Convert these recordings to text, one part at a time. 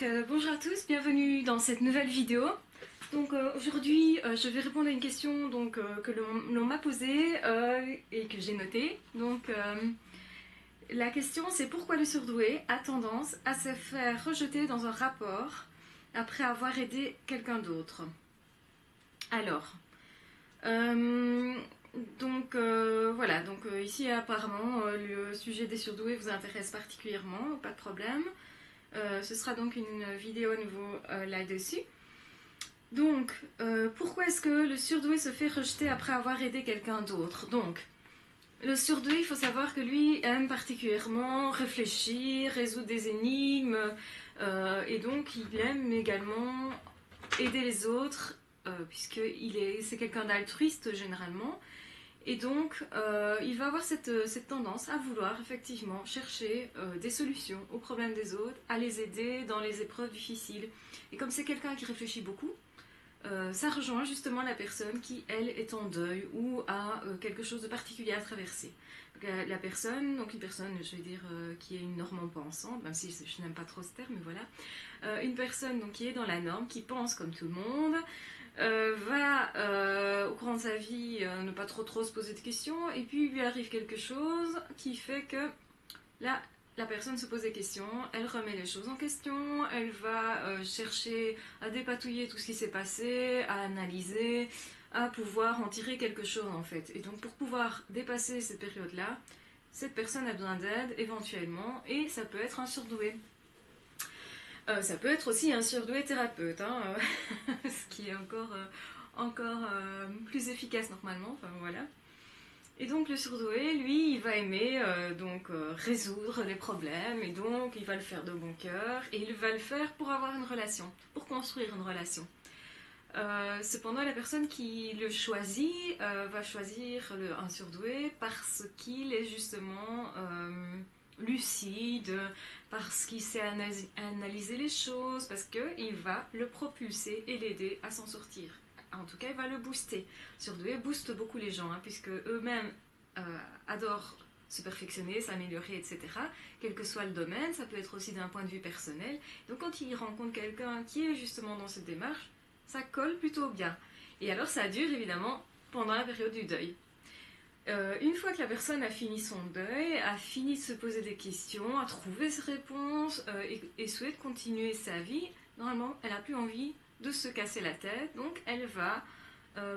Bonjour à tous, bienvenue dans cette nouvelle vidéo. Aujourd'hui je vais répondre à une question que l'on m'a posée et que j'ai notée. La question c'est pourquoi le surdoué a tendance à se faire rejeter dans un rapport après avoir aidé quelqu'un d'autre. Alors, euh, ici apparemment le sujet des surdoués vous intéresse particulièrement, pas de problème. Ce sera donc une vidéo à nouveau là-dessus. Pourquoi est-ce que le surdoué se fait rejeter après avoir aidé quelqu'un d'autre? Donc, le surdoué, il faut savoir que lui aime particulièrement réfléchir, résoudre des énigmes, et donc il aime également aider les autres, c'est quelqu'un d'altruiste généralement, et il va avoir cette tendance à vouloir effectivement chercher des solutions aux problèmes des autres, à les aider dans les épreuves difficiles. Et comme c'est quelqu'un qui réfléchit beaucoup, ça rejoint justement la personne qui, elle, est en deuil ou a quelque chose de particulier à traverser. La personne, donc une personne, je vais dire, qui est une norme pensante, même si je n'aime pas trop ce terme, mais voilà. Une personne donc, qui est dans la norme, qui pense comme tout le monde, va, au courant de sa vie, ne pas trop se poser de questions, et puis il lui arrive quelque chose qui fait que là, la personne se pose des questions, elle remet les choses en question, elle va chercher à dépatouiller tout ce qui s'est passé, à analyser, à pouvoir en tirer quelque chose en fait. Et donc pour pouvoir dépasser cette période-là, cette personne a besoin d'aide éventuellement, et ça peut être un surdoué. Ça peut être aussi un surdoué thérapeute, hein, ce qui est encore plus efficace normalement, enfin voilà. Et donc le surdoué, lui, il va aimer résoudre les problèmes, et donc il va le faire de bon cœur, et il va le faire pour avoir une relation, pour construire une relation. Cependant, la personne qui le choisit va choisir un surdoué parce qu'il est justement lucide, parce qu'il sait analyser les choses, parce qu'il va le propulser et l'aider à s'en sortir. En tout cas, il va le booster. Surdoué booste beaucoup les gens, hein, puisque eux-mêmes adorent se perfectionner, s'améliorer, etc. Quel que soit le domaine, ça peut être aussi d'un point de vue personnel. Donc quand ils rencontrent quelqu'un qui est justement dans cette démarche, ça colle plutôt bien. Et alors ça dure évidemment pendant la période du deuil. Une fois que la personne a fini son deuil, a fini de se poser des questions, a trouvé ses réponses et souhaite continuer sa vie, normalement elle n'a plus envie de se casser la tête, donc elle va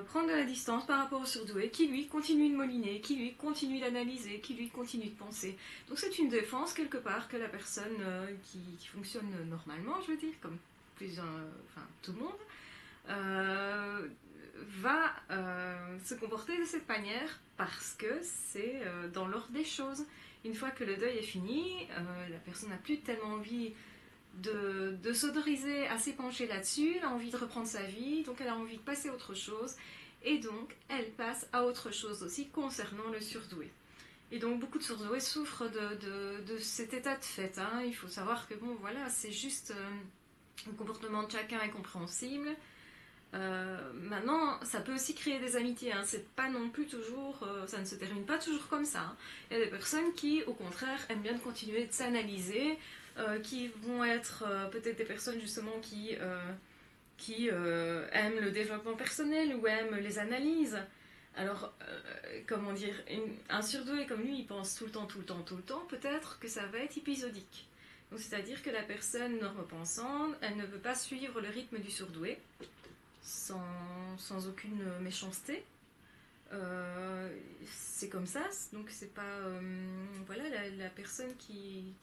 prendre de la distance par rapport au surdoué qui lui continue de moliner, qui lui continue d'analyser, qui lui continue de penser. Donc c'est une défense quelque part que la personne qui fonctionne normalement, je veux dire, comme tout le monde, va se comporter de cette manière parce que c'est dans l'ordre des choses. Une fois que le deuil est fini, la personne n'a plus tellement envie de s'autoriser à s'épancher là-dessus, elle a envie de reprendre sa vie, donc elle a envie de passer à autre chose, et donc elle passe à autre chose aussi concernant le surdoué. Et donc beaucoup de surdoués souffrent de cet état de fait, hein. Il faut savoir que bon voilà, c'est juste le comportement de chacun est compréhensible. Maintenant, ça peut aussi créer des amitiés, hein. C'est pas non plus toujours, ça ne se termine pas toujours comme ça, hein. Il y a des personnes qui, au contraire, aiment bien continuer de s'analyser, qui vont être peut-être des personnes justement qui aiment le développement personnel ou aiment les analyses. Alors, comment dire, un surdoué comme lui, il pense tout le temps, peut-être que ça va être épisodique. Donc, c'est-à-dire que la personne norme pensante, elle ne veut pas suivre le rythme du surdoué, sans aucune méchanceté. C'est comme ça, donc c'est pas voilà la personne qui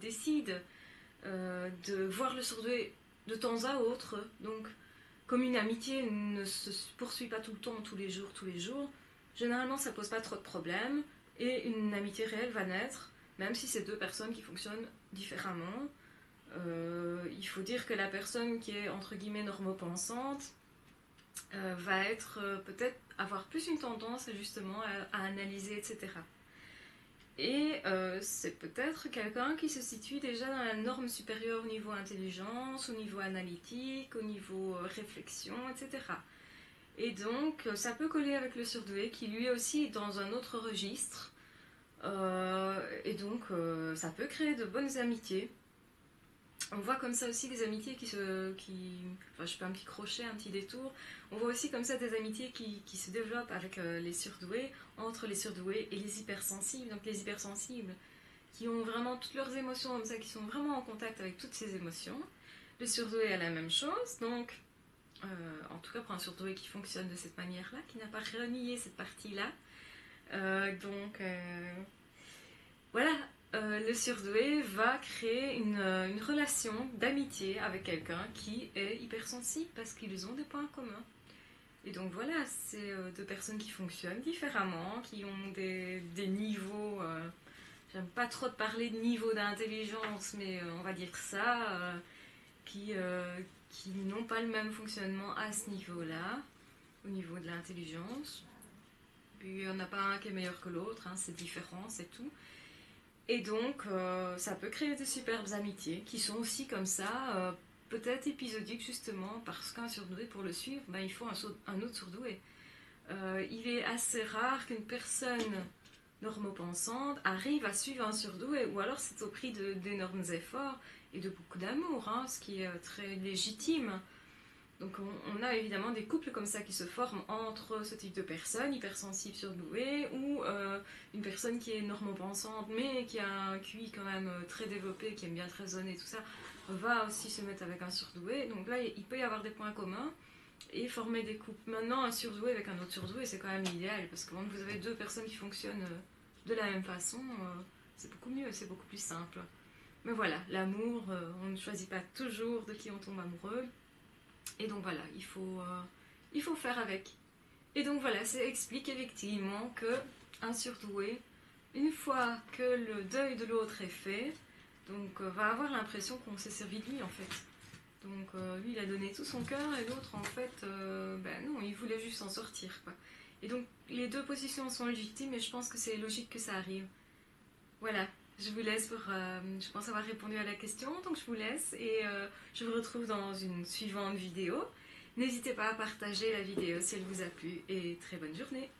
décide de voir le surdoué de temps à autre. Donc comme une amitié ne se poursuit pas tout le temps, tous les jours, généralement ça pose pas trop de problèmes et une amitié réelle va naître, même si c'est deux personnes qui fonctionnent différemment. Il faut dire que la personne qui est entre guillemets normopensante va être peut-être avoir plus une tendance justement à analyser, etc. Et c'est peut-être quelqu'un qui se situe déjà dans la norme supérieure au niveau intelligence, au niveau analytique, au niveau réflexion, etc. Et donc ça peut coller avec le surdoué qui lui aussi est dans un autre registre. Ça peut créer de bonnes amitiés. On voit comme ça aussi des amitiés enfin je fais un petit crochet, un petit détour, on voit aussi comme ça des amitiés qui se développent avec les surdoués, entre les surdoués et les hypersensibles. Donc les hypersensibles qui ont vraiment toutes leurs émotions comme ça, qui sont vraiment en contact avec toutes ces émotions. Le surdoué a la même chose, donc en tout cas pour un surdoué qui fonctionne de cette manière-là, qui n'a pas renié cette partie-là. Voilà, le surdoué va créer une relation d'amitié avec quelqu'un qui est hypersensible parce qu'ils ont des points communs. Et donc voilà, c'est deux personnes qui fonctionnent différemment, qui ont des niveaux. J'aime pas trop de parler de niveau d'intelligence, mais on va dire ça, qui, euh, qui n'ont pas le même fonctionnement à ce niveau-là, au niveau de l'intelligence. Puis il n'y en a pas un qui est meilleur que l'autre, hein, c'est différent, c'est tout. Et donc, ça peut créer des superbes amitiés qui sont aussi comme ça, peut-être épisodiques justement, parce qu'un surdoué, pour le suivre, ben, il faut un autre surdoué. Il est assez rare qu'une personne normopensante arrive à suivre un surdoué, ou alors c'est au prix d'énormes efforts et de beaucoup d'amour, hein, ce qui est très légitime. Donc on a évidemment des couples comme ça qui se forment entre ce type de personnes, hypersensibles, surdouées, ou une personne qui est normopensante mais qui a un QI quand même très développé, qui aime bien être raisonner, tout ça, va aussi se mettre avec un surdoué. Donc là, il peut y avoir des points communs et former des couples. Maintenant, un surdoué avec un autre surdoué, c'est quand même idéal, parce que quand vous avez deux personnes qui fonctionnent de la même façon, c'est beaucoup mieux, c'est beaucoup plus simple. Mais voilà, l'amour, on ne choisit pas toujours de qui on tombe amoureux. Et donc voilà, il faut faire avec. Et donc voilà, ça explique effectivement que un surdoué, une fois que le deuil de l'autre est fait, donc va avoir l'impression qu'on s'est servi de lui en fait. Donc lui il a donné tout son cœur et l'autre en fait, ben non, il voulait juste s'en sortir quoi. Et donc les deux positions sont légitimes et je pense que c'est logique que ça arrive. Voilà, je vous laisse pour. Je pense avoir répondu à la question, donc je vous laisse et je vous retrouve dans une suivante vidéo. N'hésitez pas à partager la vidéo si elle vous a plu et très bonne journée.